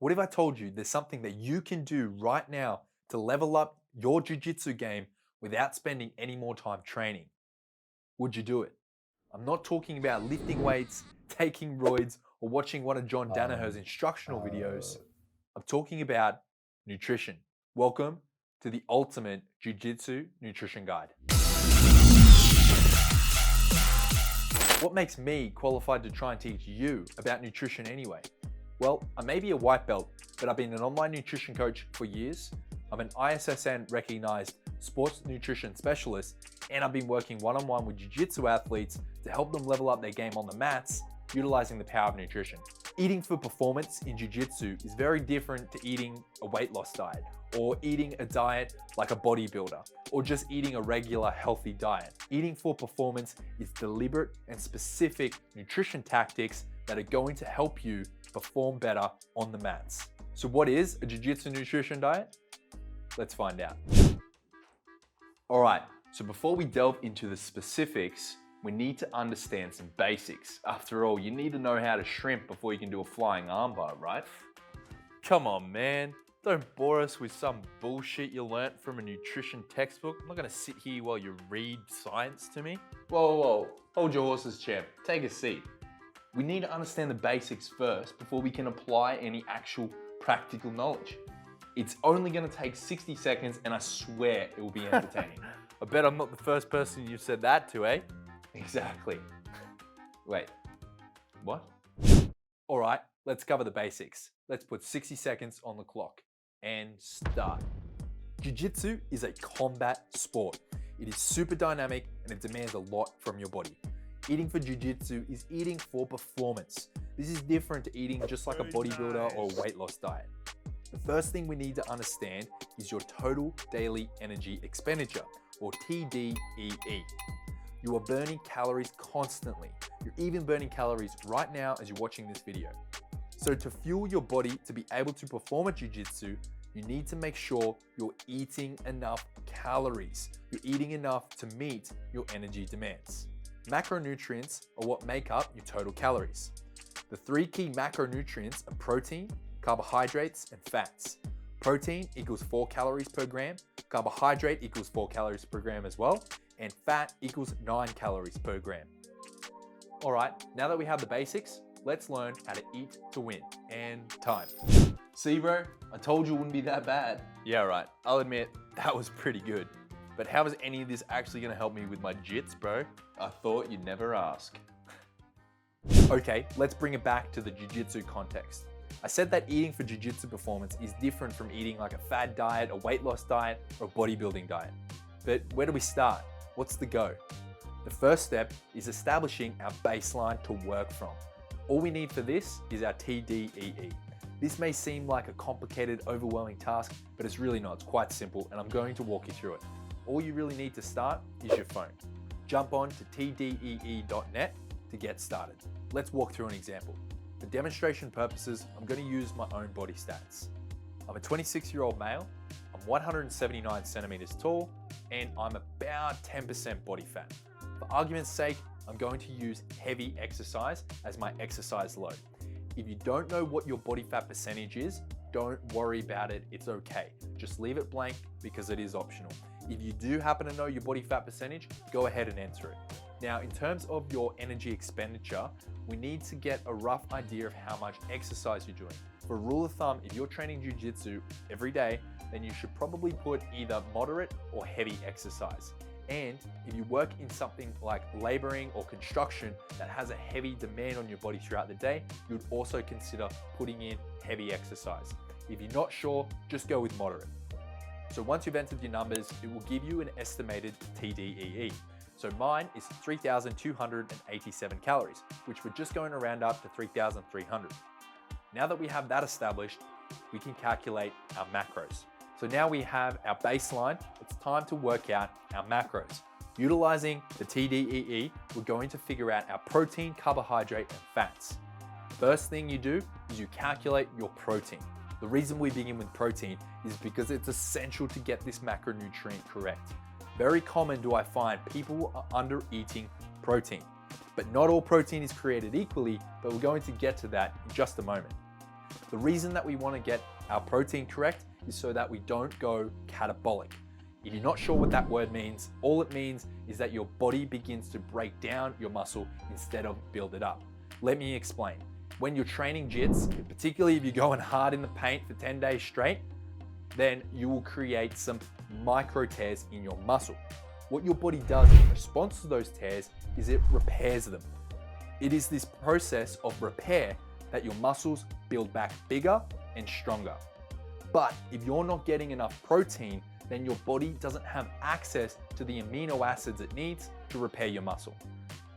What if I told you there's something that you can do right now to level up your jiu-jitsu game without spending any more time training? Would you do it? I'm not talking about lifting weights, taking roids, or watching one of John Danaher's instructional videos. I'm talking about nutrition. Welcome to the ultimate jiu-jitsu nutrition guide. What makes me qualified to try and teach you about nutrition anyway? Well, I may be a white belt, but I've been an online nutrition coach for years. I'm an ISSN recognized sports nutrition specialist, and I've been working one-on-one with jiu-jitsu athletes to help them level up their game on the mats, utilizing the power of nutrition. Eating for performance in jiu-jitsu is very different to eating a weight loss diet, or eating a diet like a bodybuilder, or just eating a regular healthy diet. Eating for performance is deliberate and specific nutrition tactics that are going to help you perform better on the mats. So what is a jiu-jitsu nutrition diet? Let's find out. All right, so before we delve into the specifics, we need to understand some basics. After all, you need to know how to shrimp before you can do a flying armbar, right? Come on, man. Don't bore us with some bullshit you learnt from a nutrition textbook. I'm not gonna sit here while you read science to me. Whoa. Hold your horses, champ. Take a seat. We need to understand the basics first before we can apply any actual practical knowledge. It's only gonna take 60 seconds and I swear it will be entertaining. I bet I'm not the first person you've said that to, eh? Exactly. Wait, what? All right, let's cover the basics. Let's put 60 seconds on the clock and start. Jiu-jitsu is a combat sport. It is super dynamic and it demands a lot from your body. Eating for jiu-jitsu is eating for performance. This is different to eating just like a bodybuilder or a weight loss diet. The first thing we need to understand is your total daily energy expenditure, or TDEE. You are burning calories constantly. You're even burning calories right now as you're watching this video. So to fuel your body to be able to perform at jiu-jitsu, you need to make sure you're eating enough calories. You're eating enough to meet your energy demands. Macronutrients are what make up your total calories. The three key macronutrients are protein, carbohydrates, and fats. Protein equals 4 calories per gram, carbohydrate equals 4 calories per gram as well, and fat equals 9 calories per gram. All right, now that we have the basics, let's learn how to eat to win, and time. See, bro, I told you it wouldn't be that bad. Yeah, right, I'll admit, that was pretty good. But how is any of this actually gonna help me with my jits, bro? I thought you'd never ask. Okay, let's bring it back to the jiu-jitsu context. I said that eating for jiu-jitsu performance is different from eating like a fad diet, a weight loss diet, or a bodybuilding diet. But where do we start? What's the go? The first step is establishing our baseline to work from. All we need for this is our TDEE. This may seem like a complicated, overwhelming task, but it's really not. It's quite simple, and I'm going to walk you through it. All you really need to start is your phone. Jump on to tdee.net to get started. Let's walk through an example. For demonstration purposes, I'm going to use my own body stats. I'm a 26-year-old male, I'm 179 centimeters tall, and I'm about 10% body fat. For argument's sake, I'm going to use heavy exercise as my exercise load. If you don't know what your body fat percentage is, don't worry about it, it's okay. Just leave it blank because it is optional. If you do happen to know your body fat percentage, go ahead and enter it. Now, in terms of your energy expenditure, we need to get a rough idea of how much exercise you're doing. For a rule of thumb, if you're training jiu-jitsu every day, then you should probably put either moderate or heavy exercise. And if you work in something like laboring or construction that has a heavy demand on your body throughout the day, you'd also consider putting in heavy exercise. If you're not sure, just go with moderate. So once you've entered your numbers, it will give you an estimated TDEE. So mine is 3,287 calories, which we're just going to round up to 3,300. Now that we have that established, we can calculate our macros. So now we have our baseline, it's time to work out our macros. Utilizing the TDEE, we're going to figure out our protein, carbohydrate, and fats. First thing you do is you calculate your protein. The reason we begin with protein is because it's essential to get this macronutrient correct. Very common do I find people are under eating protein, but not all protein is created equally, but we're going to get to that in just a moment. The reason that we want to get our protein correct is so that we don't go catabolic. If you're not sure what that word means, all it means is that your body begins to break down your muscle instead of build it up. Let me explain. When you're training jits, particularly if you're going hard in the paint for 10 days straight, then you will create some micro tears in your muscle. What your body does in response to those tears is it repairs them. It is this process of repair that your muscles build back bigger and stronger. But if you're not getting enough protein, then your body doesn't have access to the amino acids it needs to repair your muscle.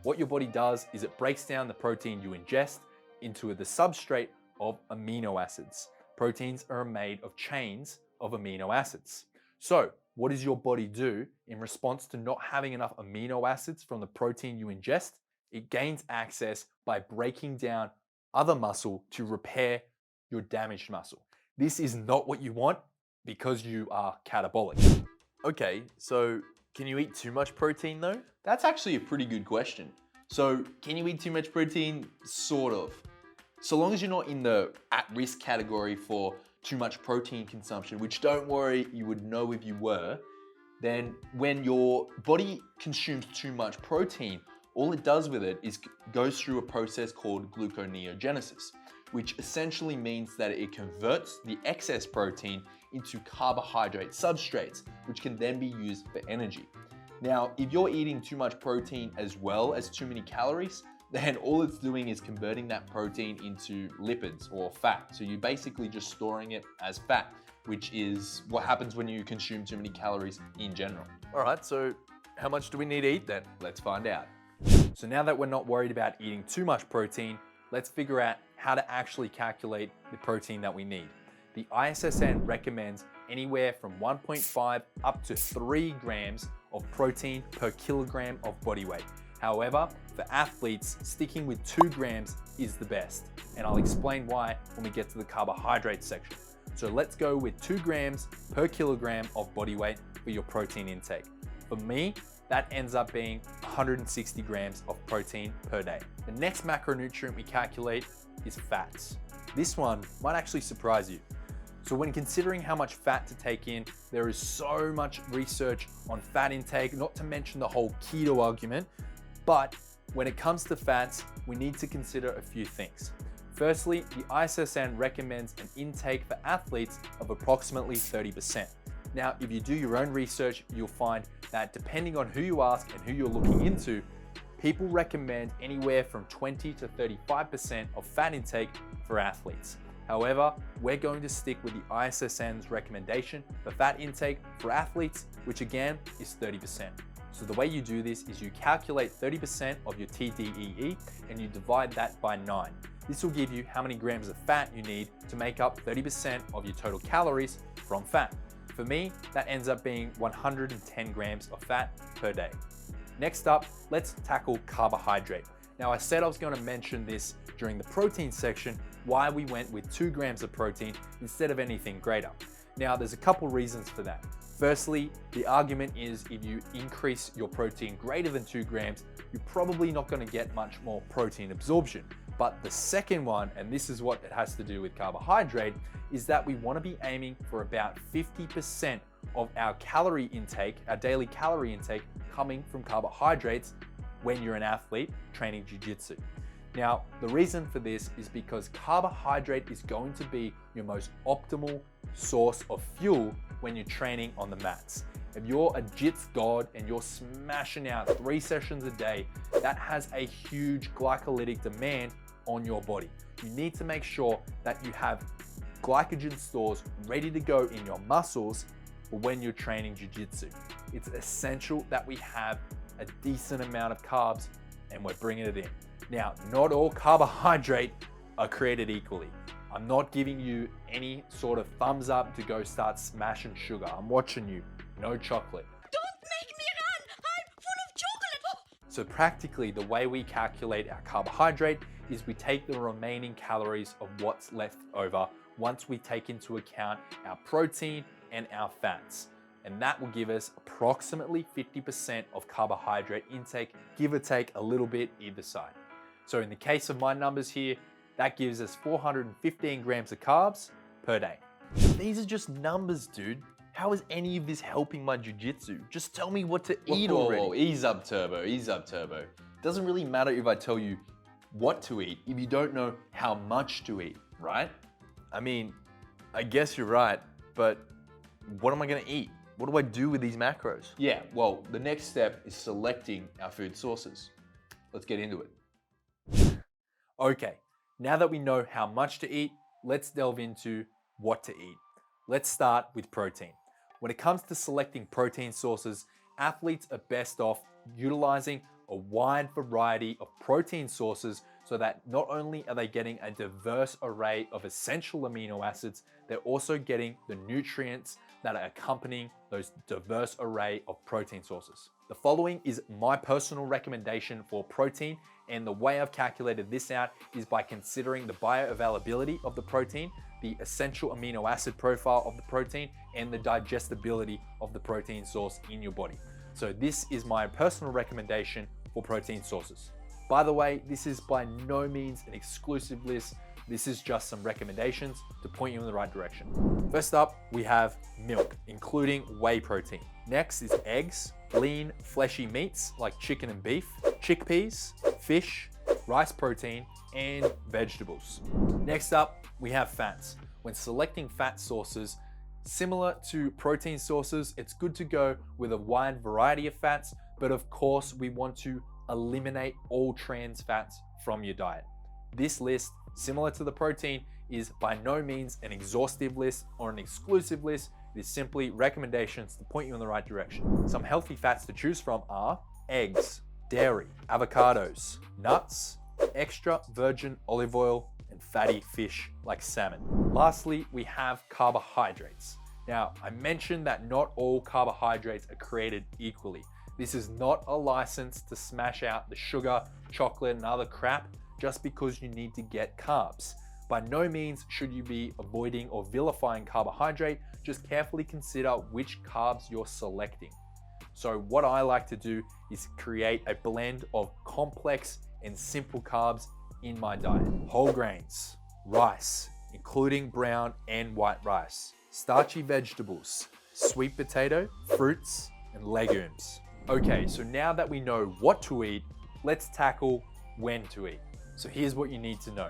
What your body does is it breaks down the protein you ingest into the substrate of amino acids. Proteins are made of chains of amino acids. So what does your body do in response to not having enough amino acids from the protein you ingest? It gains access by breaking down other muscle to repair your damaged muscle. This is not what you want because you are catabolic. Okay, so can you eat too much protein though? That's actually a pretty good question. So can you eat too much protein? Sort of. So long as you're not in the at-risk category for too much protein consumption, which don't worry, you would know if you were, then when your body consumes too much protein, all it does with it is goes through a process called gluconeogenesis, which essentially means that it converts the excess protein into carbohydrate substrates, which can then be used for energy. Now, if you're eating too much protein as well as too many calories, then all it's doing is converting that protein into lipids or fat. So you're basically just storing it as fat, which is what happens when you consume too many calories in general. All right, so how much do we need to eat then? Let's find out. So now that we're not worried about eating too much protein, let's figure out how to actually calculate the protein that we need. The ISSN recommends anywhere from 1.5 up to 3 grams of protein per kilogram of body weight. However, for athletes, sticking with 2 grams is the best. And I'll explain why when we get to the carbohydrates section. So let's go with 2 grams per kilogram of body weight for your protein intake. For me, that ends up being 160 grams of protein per day. The next macronutrient we calculate is fats. This one might actually surprise you. So when considering how much fat to take in, there is so much research on fat intake, not to mention the whole keto argument. But when it comes to fats, we need to consider a few things. Firstly, the ISSN recommends an intake for athletes of approximately 30%. Now, if you do your own research, you'll find that depending on who you ask and who you're looking into, people recommend anywhere from 20 to 35% of fat intake for athletes. However, we're going to stick with the ISSN's recommendation for fat intake for athletes, which again is 30%. So the way you do this is you calculate 30% of your TDEE and you divide that by 9. This will give you how many grams of fat you need to make up 30% of your total calories from fat. For me, that ends up being 110 grams of fat per day. Next up, let's tackle carbohydrate. Now I said I was going to mention this during the protein section, why we went with 2 grams of protein instead of anything greater. Now there's a couple reasons for that. Firstly, the argument is if you increase your protein greater than 2 grams, you're probably not going to get much more protein absorption. But the second one, and this is what it has to do with carbohydrate, is that we want to be aiming for about 50% of our calorie intake, our daily calorie intake, coming from carbohydrates when you're an athlete training jiu-jitsu. Now, the reason for this is because carbohydrate is going to be your most optimal source of fuel when you're training on the mats. If you're a jits god and you're smashing out 3 sessions a day, that has a huge glycolytic demand on your body. You need to make sure that you have glycogen stores ready to go in your muscles for when you're training jiu-jitsu. It's essential that we have a decent amount of carbs and we're bringing it in. Now, not all carbohydrate are created equally. I'm not giving you any sort of thumbs up to go start smashing sugar. I'm watching you. No chocolate. Don't make me run! I'm full of chocolate! So practically, the way we calculate our carbohydrate is we take the remaining calories of what's left over once we take into account our protein and our fats. And that will give us approximately 50% of carbohydrate intake, give or take a little bit either side. So in the case of my numbers here, That gives us 415 grams of carbs per day. These are just numbers, dude. How is any of this helping my jiu-jitsu? Just tell me what to eat Whoa, already. whoa, ease up, Turbo, ease up, Turbo. Doesn't really matter if I tell you what to eat if you don't know how much to eat, right? I mean, I guess you're right, but what am I gonna eat? What do I do with these macros? Yeah, well, the next step is selecting our food sources. Let's get into it. Okay, now that we know how much to eat, let's delve into what to eat. Let's start with protein. When it comes to selecting protein sources, athletes are best off utilizing a wide variety of protein sources so that not only are they getting a diverse array of essential amino acids, they're also getting the nutrients that are accompanying those diverse array of protein sources. The following is my personal recommendation for protein, and the way I've calculated this out is by considering the bioavailability of the protein, the essential amino acid profile of the protein, and the digestibility of the protein source in your body. So this is my personal recommendation for protein sources. By the way, this is by no means an exclusive list. This is just some recommendations to point you in the right direction. First up, we have milk, including whey protein. Next is eggs, lean, fleshy meats like chicken and beef, chickpeas, fish, rice protein, and vegetables. Next up, we have fats. When selecting fat sources, similar to protein sources, it's good to go with a wide variety of fats, but of course, we want to eliminate all trans fats from your diet. This list, similar to the protein, is by no means an exhaustive list or an exclusive list. It is simply recommendations to point you in the right direction. Some healthy fats to choose from are eggs, dairy, avocados, nuts, extra virgin olive oil, and fatty fish like salmon. Lastly, we have carbohydrates. Now, I mentioned that not all carbohydrates are created equally. This is not a license to smash out the sugar, chocolate, and other crap just because you need to get carbs. By no means should you be avoiding or vilifying carbohydrate, just carefully consider which carbs you're selecting. So what I like to do is create a blend of complex and simple carbs in my diet. Whole grains, rice, including brown and white rice, starchy vegetables, sweet potato, fruits, and legumes. Okay, so now that we know what to eat, let's tackle when to eat. So here's what you need to know.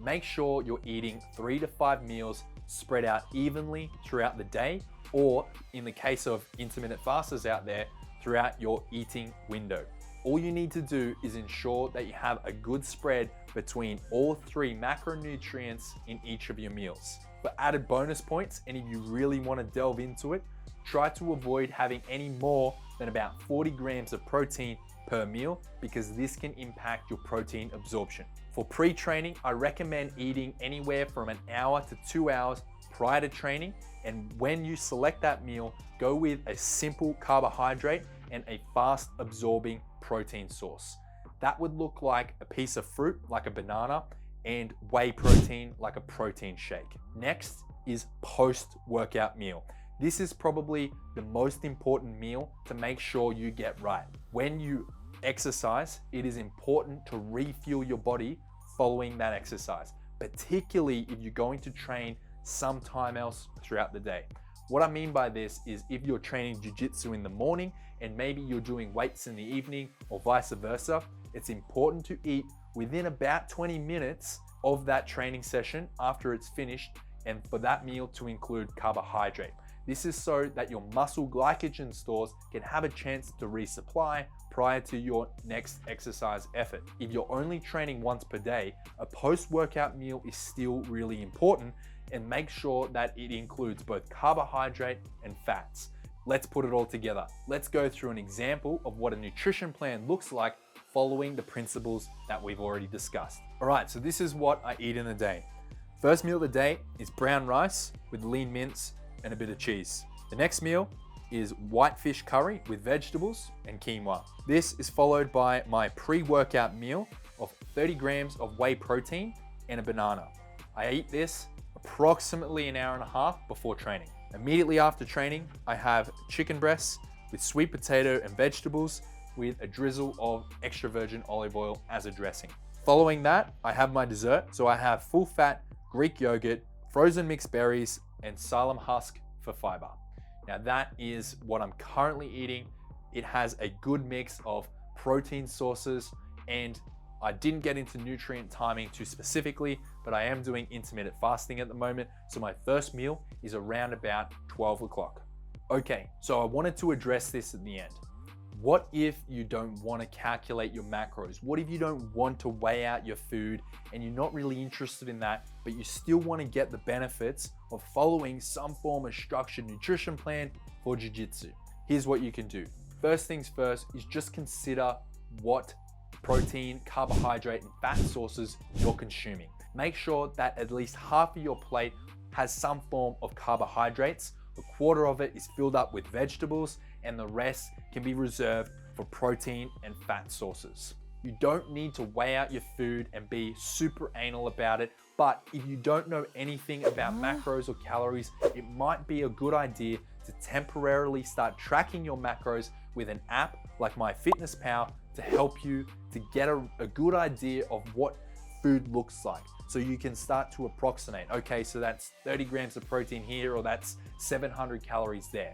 Make sure you're eating 3 to 5 meals spread out evenly throughout the day, or in the case of intermittent fasters out there, throughout your eating window. All you need to do is ensure that you have a good spread between all 3 macronutrients in each of your meals. For added bonus points, and if you really want to delve into it, try to avoid having any more than about 40 grams of protein per meal, because this can impact your protein absorption. For pre-training, I recommend eating anywhere from an hour to 2 hours prior to training, and when you select that meal, go with a simple carbohydrate and a fast absorbing protein source. That would look like a piece of fruit, like a banana, and whey protein, like a protein shake. Next is post-workout meal. This is probably the most important meal to make sure you get right. When you exercise, it is important to refuel your body following that exercise, particularly if you're going to train sometime else throughout the day. What I mean by this is if you're training jiu-jitsu in the morning and maybe you're doing weights in the evening or vice versa, it's important to eat within about 20 minutes of that training session after it's finished, and for that meal to include carbohydrate. This is so that your muscle glycogen stores can have a chance to resupply prior to your next exercise effort. If you're only training once per day, a post-workout meal is still really important, and make sure that it includes both carbohydrate and fats. Let's put it all together. Let's go through an example of what a nutrition plan looks like following the principles that we've already discussed. All right, so this is what I eat in a day. First meal of the day is brown rice with lean mince and a bit of cheese. The next meal is white fish curry with vegetables and quinoa. This is followed by my pre-workout meal of 30 grams of whey protein and a banana. I eat this approximately an hour and a half before training. Immediately after training, I have chicken breasts with sweet potato and vegetables with a drizzle of extra virgin olive oil as a dressing. Following that, I have my dessert. So I have full fat Greek yogurt, frozen mixed berries, and psyllium husk for fiber. Now that is what I'm currently eating. It has a good mix of protein sources, and I didn't get into nutrient timing too specifically, but I am doing intermittent fasting at the moment. So my first meal is around about 12 o'clock. Okay, so I wanted to address this at the end. What if you don't want to calculate your macros? What if you don't want to weigh out your food and you're not really interested in that, but you still want to get the benefits of following some form of structured nutrition plan for Jiu-Jitsu? Here's what you can do. First things first is just consider what protein, carbohydrate, and fat sources you're consuming. Make sure that at least half of your plate has some form of carbohydrates, a quarter of it is filled up with vegetables, and the rest can be reserved for protein and fat sources. You don't need to weigh out your food and be super anal about it, but if you don't know anything about macros or calories, it might be a good idea to temporarily start tracking your macros with an app like MyFitnessPal to help you to get a good idea of what food looks like. So you can start to approximate, okay, so that's 30 grams of protein here, or that's 700 calories there.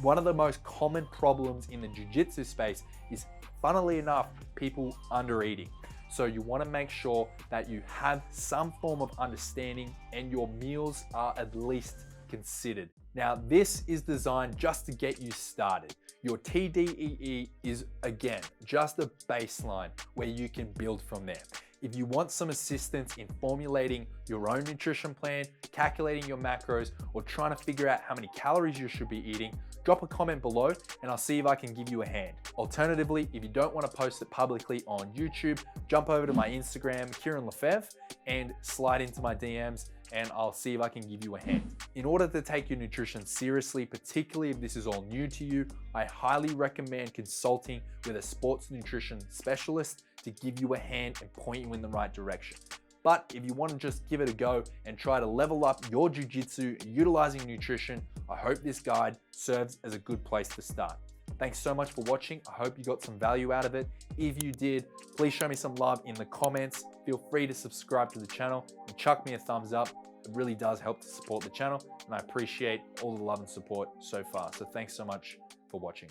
One of the most common problems in the jiu-jitsu space is, funnily enough, people under eating. So you want to make sure that you have some form of understanding and your meals are at least considered. Now, this is designed just to get you started. Your TDEE is, again, just a baseline where you can build from there. If you want some assistance in formulating your own nutrition plan, calculating your macros, or trying to figure out how many calories you should be eating, drop a comment below and I'll see if I can give you a hand. Alternatively, if you don't want to post it publicly on YouTube, jump over to my Instagram, Kieran Lefebvre, and slide into my DMs and I'll see if I can give you a hand. In order to take your nutrition seriously, particularly if this is all new to you, I highly recommend consulting with a sports nutrition specialist to give you a hand and point you in the right direction. But if you want to just give it a go and try to level up your jiu-jitsu utilizing nutrition, I hope this guide serves as a good place to start. Thanks so much for watching. I hope you got some value out of it. If you did, please show me some love in the comments. Feel free to subscribe to the channel and chuck me a thumbs up. It really does help to support the channel, and I appreciate all the love and support so far. So thanks so much for watching.